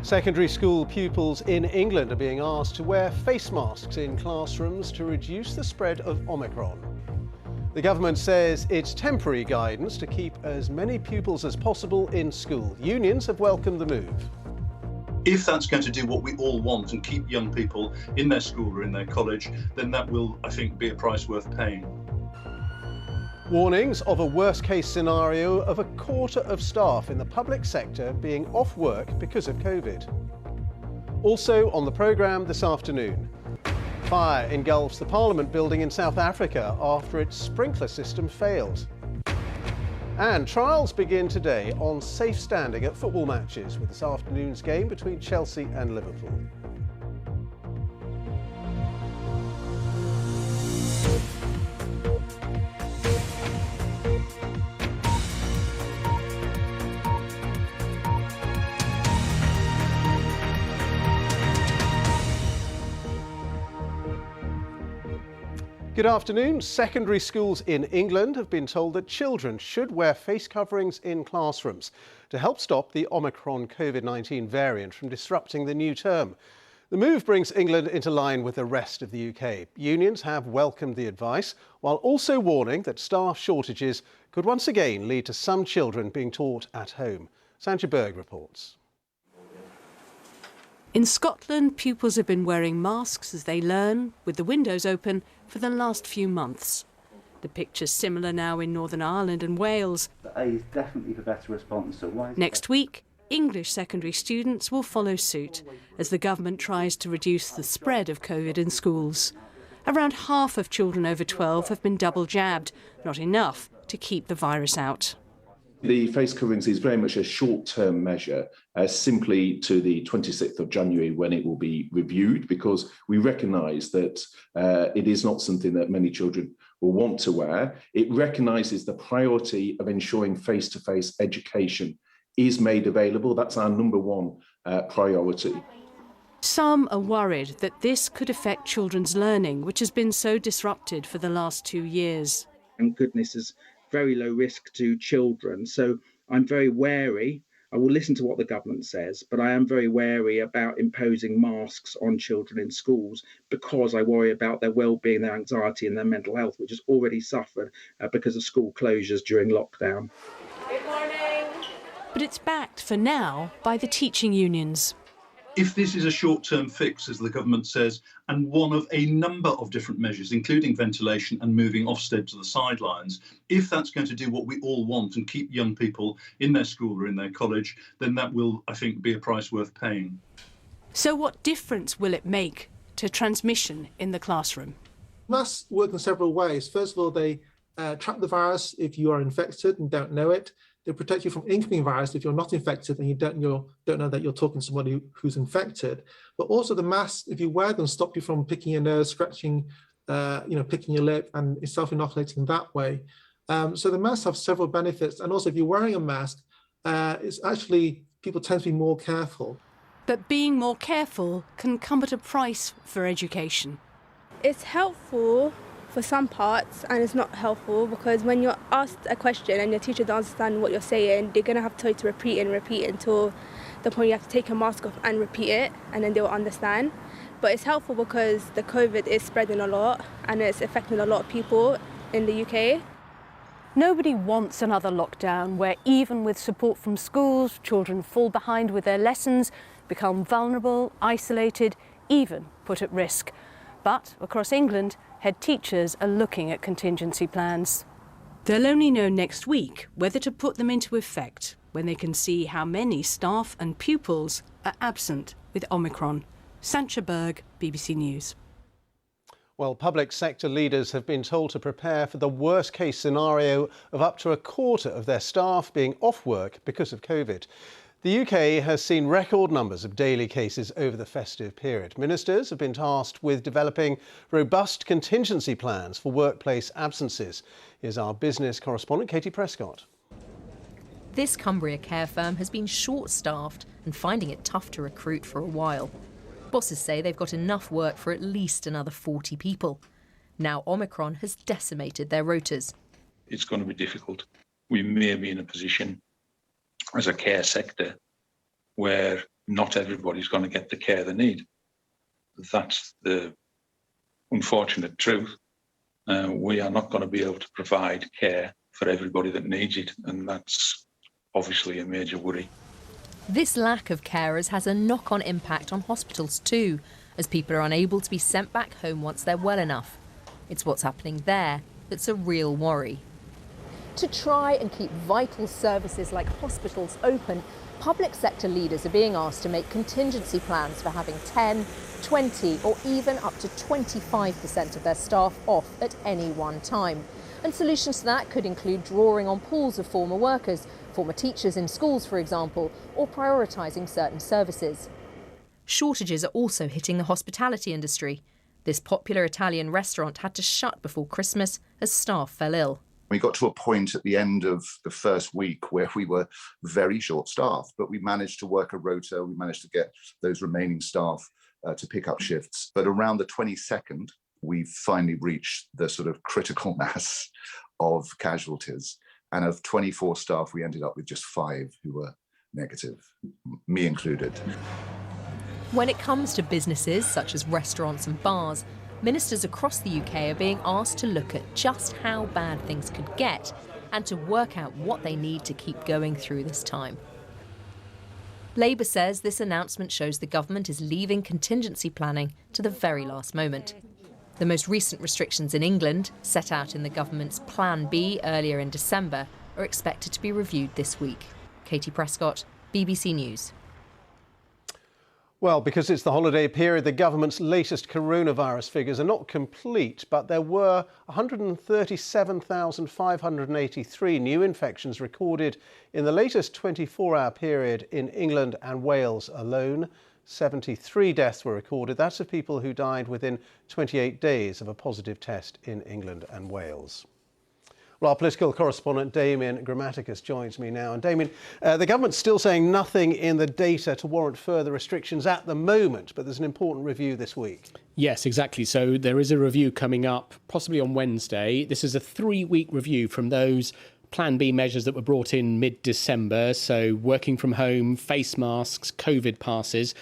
Secondary school pupils in England are being asked to wear face masks in classrooms to reduce the spread of Omicron. The government says it's temporary guidance to keep as many pupils as possible in school. Unions have welcomed the move. If that's going to do what we all want and keep young people in their school or in their college, then that will, I think, be a price worth paying. Warnings of a worst-case scenario of a quarter of staff in the public sector being off work because of COVID. Also on the programme this afternoon, fire engulfs the Parliament building in South Africa after its sprinkler system failed. And trials begin today on safe standing at football matches with this afternoon's game between Chelsea and Liverpool. Good afternoon. Secondary schools in England have been told that children should wear face coverings in classrooms to help stop the Omicron COVID-19 variant from disrupting the new term. The move brings England into line with the rest of the UK. Unions have welcomed the advice, while also warning that staff shortages could once again lead to some children being taught at home. Sandra Berg reports. In Scotland, pupils have been wearing masks as they learn, with the windows open, for the last few months. The picture's similar now in Northern Ireland and Wales. The A is definitely for better response. So why Next week, English secondary students will follow suit as the government tries to reduce the spread of COVID in schools. Around half of children over 12 have been double jabbed, not enough to keep the virus out. The face coverings is very much a short-term measure, simply to the 26th of January when it will be reviewed, because we recognise that it is not something that many children will want to wear. It recognises the priority of ensuring face-to-face education is made available. That's our number one priority. Some are worried that this could affect children's learning, which has been so disrupted for the last 2 years. Thank goodness is very low risk to children. So I'm very wary. I will listen to what the government says, but I am very wary about imposing masks on children in schools because I worry about their well-being, their anxiety and their mental health, which has already suffered because of school closures during lockdown. Good morning. But it's backed for now by the teaching unions. If this is a short-term fix, as the government says, and one of a number of different measures, including ventilation and moving Ofsted to the sidelines, if that's going to do what we all want and keep young people in their school or in their college, then that will, I think, be a price worth paying. So what difference will it make to transmission in the classroom? Masks work in several ways. First of all, they trap the virus if you are infected and don't know it. They protect you from incoming virus if you're not infected and you don't know that you're talking to somebody who's infected. But also the masks, if you wear them, stop you from picking your nose, scratching, picking your lip, and self-inoculating that way. So the masks have several benefits. And also if you're wearing a mask, it's actually, people tend to be more careful. But being more careful can come at a price for education. It's helpful for some parts, and it's not helpful because when you're asked a question and your teacher doesn't understand what you're saying, they're going to have to tell you to repeat and repeat until the point you have to take your mask off and repeat it, and then they'll understand. But it's helpful because the COVID is spreading a lot and it's affecting a lot of people in the UK. Nobody wants another lockdown where even with support from schools, children fall behind with their lessons, become vulnerable, isolated, even put at risk. But across England, head teachers are looking at contingency plans. They'll only know next week whether to put them into effect when they can see how many staff and pupils are absent with Omicron. Sandra Berg, BBC News. Well, public sector leaders have been told to prepare for the worst-case scenario of up to a quarter of their staff being off work because of COVID. The UK has seen record numbers of daily cases over the festive period. Ministers have been tasked with developing robust contingency plans for workplace absences. Here's our business correspondent, Katie Prescott. This Cumbria care firm has been short-staffed and finding it tough to recruit for a while. Bosses say they've got enough work for at least another 40 people. Now Omicron has decimated their rotas. It's going to be difficult. We may be in a position as a care sector where not everybody's going to get the care they need. That's the unfortunate truth. We are not going to be able to provide care for everybody that needs it, and that's obviously a major worry. This lack of carers has a knock-on impact on hospitals too, as people are unable to be sent back home once they're well enough. It's what's happening there that's a real worry. To try and keep vital services like hospitals open, public sector leaders are being asked to make contingency plans for having 10, 20 or even up to 25% of their staff off at any one time. And solutions to that could include drawing on pools of former workers, former teachers in schools, for example, or prioritising certain services. Shortages are also hitting the hospitality industry. This popular Italian restaurant had to shut before Christmas as staff fell ill. We got to a point at the end of the first week where we were very short-staffed, but we managed to work a rota. We managed to get those remaining staff to pick up shifts. But around the 22nd, we finally reached the sort of critical mass of casualties. And of 24 staff, we ended up with just 5 who were negative, me included. When it comes to businesses such as restaurants and bars, ministers across the UK are being asked to look at just how bad things could get and to work out what they need to keep going through this time. Labour says this announcement shows the government is leaving contingency planning to the very last moment. The most recent restrictions in England, set out in the government's Plan B earlier in December, are expected to be reviewed this week. Katie Prescott, BBC News. Well, because it's the holiday period, the government's latest coronavirus figures are not complete, but there were 137,583 new infections recorded in the latest 24-hour period in England and Wales alone. 73 deaths were recorded. That's of people who died within 28 days of a positive test in England and Wales. Well, our political correspondent Damien Grammaticus joins me now. And Damien, the government's still saying nothing in the data to warrant further restrictions at the moment, but there's an important review this week. Yes, exactly. So there is a review coming up, possibly on Wednesday. This is a 3-week review from those Plan B measures that were brought in mid-December. So working from home, face masks, COVID passes.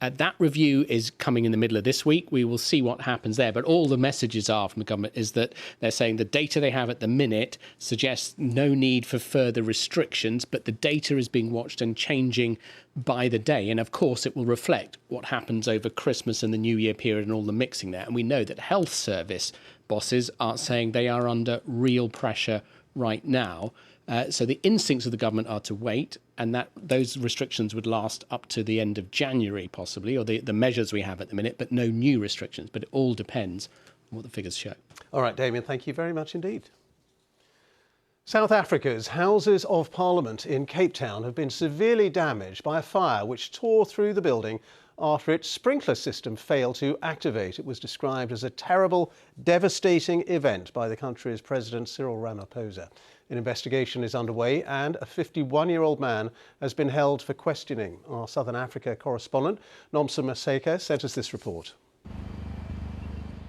That review is coming in the middle of this week. We will see what happens there. But all the messages are from the government is that they're saying the data they have at the minute suggests no need for further restrictions, but the data is being watched and changing by the day. And of course, it will reflect what happens over Christmas and the New Year period and all the mixing there. And we know that health service bosses are saying they are under real pressure right now. So the instincts of the government are to wait, and that those restrictions would last up to the end of January, possibly, or the measures we have at the minute, but no new restrictions. But it all depends on what the figures show. All right, Damien, thank you very much indeed. South Africa's Houses of Parliament in Cape Town have been severely damaged by a fire which tore through the building after its sprinkler system failed to activate. It was described as a terrible, devastating event by the country's President Cyril Ramaphosa. An investigation is underway and a 51-year-old man has been held for questioning. Our Southern Africa correspondent, Nomsa Maseka, sent us this report.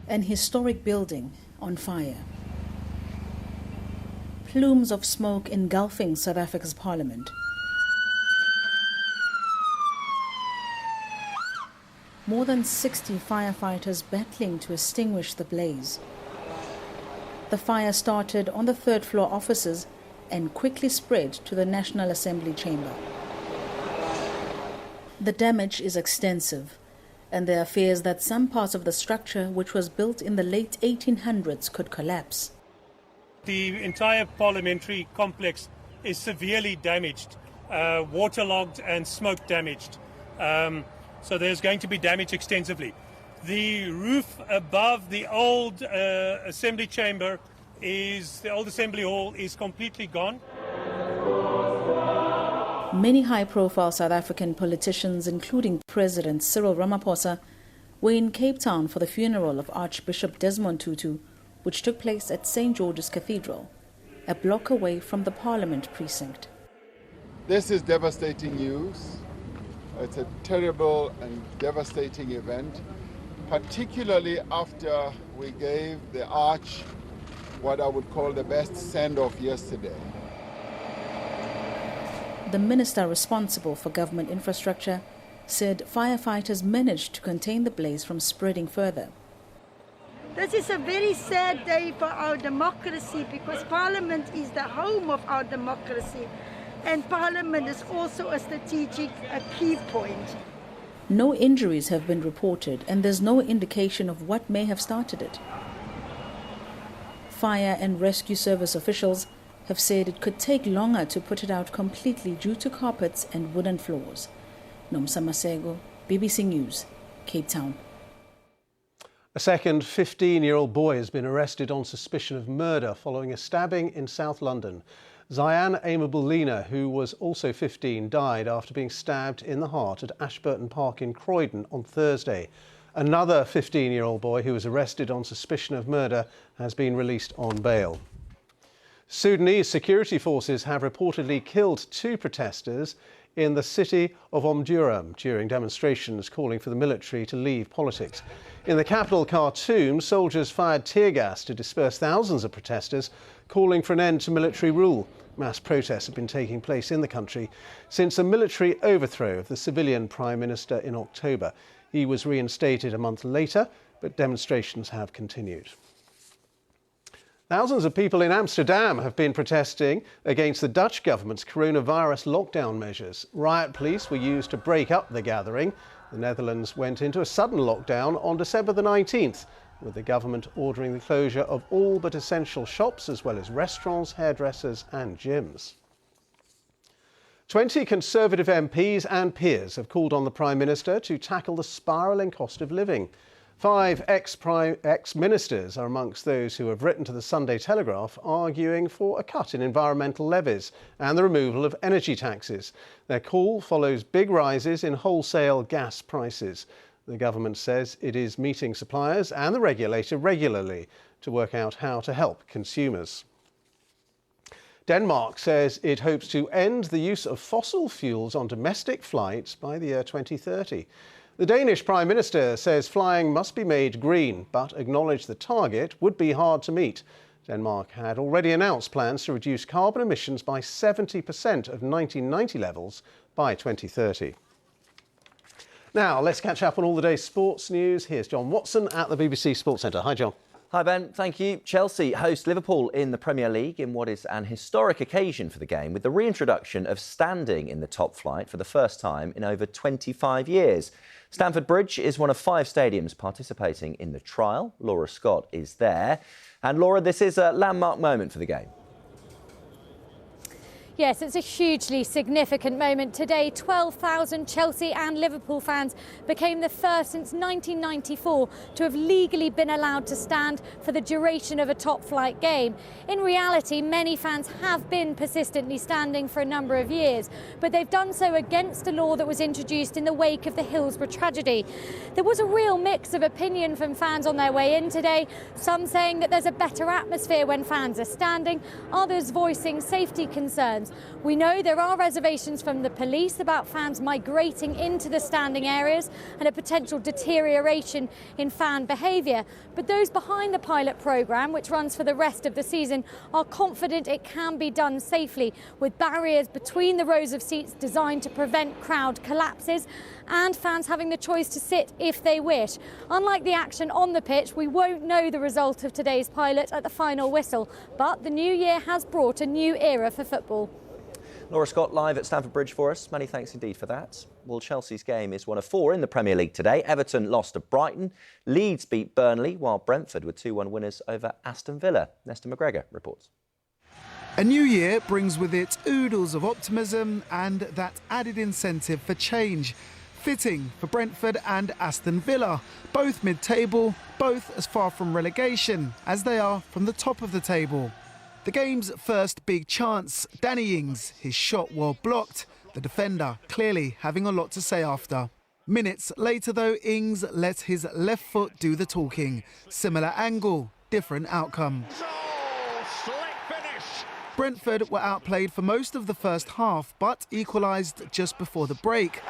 An historic building on fire. Plumes of smoke engulfing South Africa's parliament. More than 60 firefighters battling to extinguish the blaze. The fire started on the 3rd floor offices and quickly spread to the National Assembly chamber. The damage is extensive, and there are fears that some parts of the structure, which was built in the late 1800s, could collapse. The entire parliamentary complex is severely damaged, waterlogged and smoke damaged. So there's going to be damage extensively. The roof above the old assembly chamber the old assembly hall is completely gone. Many high-profile South African politicians, including President Cyril Ramaphosa, were in Cape Town for the funeral of Archbishop Desmond Tutu, which took place at St. George's Cathedral, a block away from the Parliament precinct. This is devastating news. It's a terrible and devastating event, particularly after we gave the Arch what I would call the best send-off yesterday. The minister responsible for government infrastructure said firefighters managed to contain the blaze from spreading further. This is a very sad day for our democracy because Parliament is the home of our democracy and Parliament is also a strategic key point. No injuries have been reported and there's no indication of what may have started it. Fire and rescue service officials have said it could take longer to put it out completely due to carpets and wooden floors. Nomsa Masego, BBC News, Cape Town. A second 15-year-old boy has been arrested on suspicion of murder following a stabbing in South London. Zayan Amabulina, who was also 15, died after being stabbed in the heart at Ashburton Park in Croydon on Thursday. Another 15-year-old boy who was arrested on suspicion of murder has been released on bail. Sudanese security forces have reportedly killed 2 protesters in the city of Omdurman during demonstrations calling for the military to leave politics. In the capital, Khartoum, soldiers fired tear gas to disperse thousands of protesters calling for an end to military rule. Mass protests have been taking place in the country since a military overthrow of the civilian Prime Minister in October. He was reinstated a month later, but demonstrations have continued. Thousands of people in Amsterdam have been protesting against the Dutch government's coronavirus lockdown measures. Riot police were used to break up the gathering. The Netherlands went into a sudden lockdown on December the 19th, with the government ordering the closure of all but essential shops, as well as restaurants, hairdressers and gyms. 20 Conservative MPs and peers have called on the Prime Minister to tackle the spiralling cost of living. 5 ex-ministers are amongst those who have written to the Sunday Telegraph arguing for a cut in environmental levies and the removal of energy taxes. Their call follows big rises in wholesale gas prices. The government says it is meeting suppliers and the regulator regularly to work out how to help consumers. Denmark says it hopes to end the use of fossil fuels on domestic flights by the year 2030. The Danish Prime Minister says flying must be made green, but acknowledged the target would be hard to meet. Denmark had already announced plans to reduce carbon emissions by 70% of 1990 levels by 2030. Now, let's catch up on all the day's sports news. Here's John Watson at the BBC Sports Centre. Hi, John. Hi, Ben. Thank you. Chelsea host Liverpool in the Premier League in what is an historic occasion for the game, with the reintroduction of standing in the top flight for the first time in over 25 years. Stamford Bridge is one of 5 stadiums participating in the trial. Laura Scott is there. And Laura, this is a landmark moment for the game. Yes, it's a hugely significant moment. Today, 12,000 Chelsea and Liverpool fans became the first since 1994 to have legally been allowed to stand for the duration of a top-flight game. In reality, many fans have been persistently standing for a number of years, but they've done so against a law that was introduced in the wake of the Hillsborough tragedy. There was a real mix of opinion from fans on their way in today, some saying that there's a better atmosphere when fans are standing, others voicing safety concerns. We know there are reservations from the police about fans migrating into the standing areas and a potential deterioration in fan behaviour. But those behind the pilot programme, which runs for the rest of the season, are confident it can be done safely, with barriers between the rows of seats designed to prevent crowd collapses and fans having the choice to sit if they wish. Unlike the action on the pitch, we won't know the result of today's pilot at the final whistle, but the new year has brought a new era for football. Laura Scott live at Stamford Bridge for us. Many thanks indeed for that. Well, Chelsea's game is one of 4 in the Premier League today. Everton lost to Brighton. Leeds beat Burnley, while Brentford were 2-1 winners over Aston Villa. Nesta McGregor reports. A new year brings with it oodles of optimism and that added incentive for change. Fitting for Brentford and Aston Villa, both mid-table, both as far from relegation as they are from the top of the table. The game's first big chance, Danny Ings, his shot well blocked, the defender clearly having a lot to say after. Minutes later though, Ings let his left foot do the talking. Similar angle, different outcome. Brentford were outplayed for most of the first half, but equalised just before the break.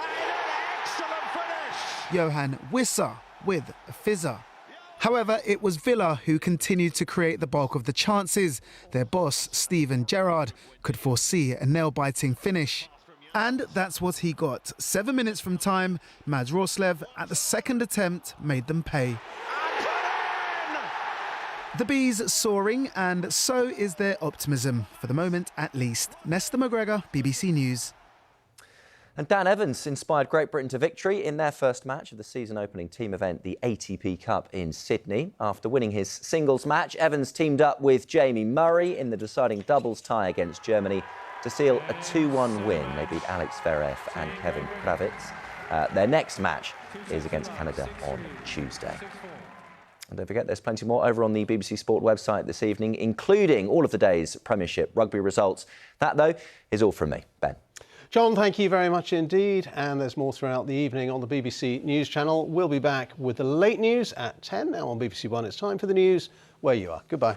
Johan Wissa with a fizzer. However, it was Villa who continued to create the bulk of the chances. Their boss, Steven Gerrard, could foresee a nail-biting finish. And that's what he got. 7 minutes from time, Mads Roslev at the second attempt made them pay. The Bees soaring, and so is their optimism, for the moment at least. Nesta McGregor, BBC News. And Dan Evans inspired Great Britain to victory in their first match of the season-opening team event, the ATP Cup in Sydney. After winning his singles match, Evans teamed up with Jamie Murray in the deciding doubles tie against Germany to seal a 2-1 win. They beat Alex Zverev and Kevin Kravitz. Their next match is against Canada on Tuesday. And don't forget, there's plenty more over on the BBC Sport website this evening, including all of the day's Premiership rugby results. That, though, is all from me. Ben. John, thank you very much indeed. And there's more throughout the evening on the BBC News channel. We'll be back with the late news at 10. Now on BBC One, it's time for the news where you are. Goodbye.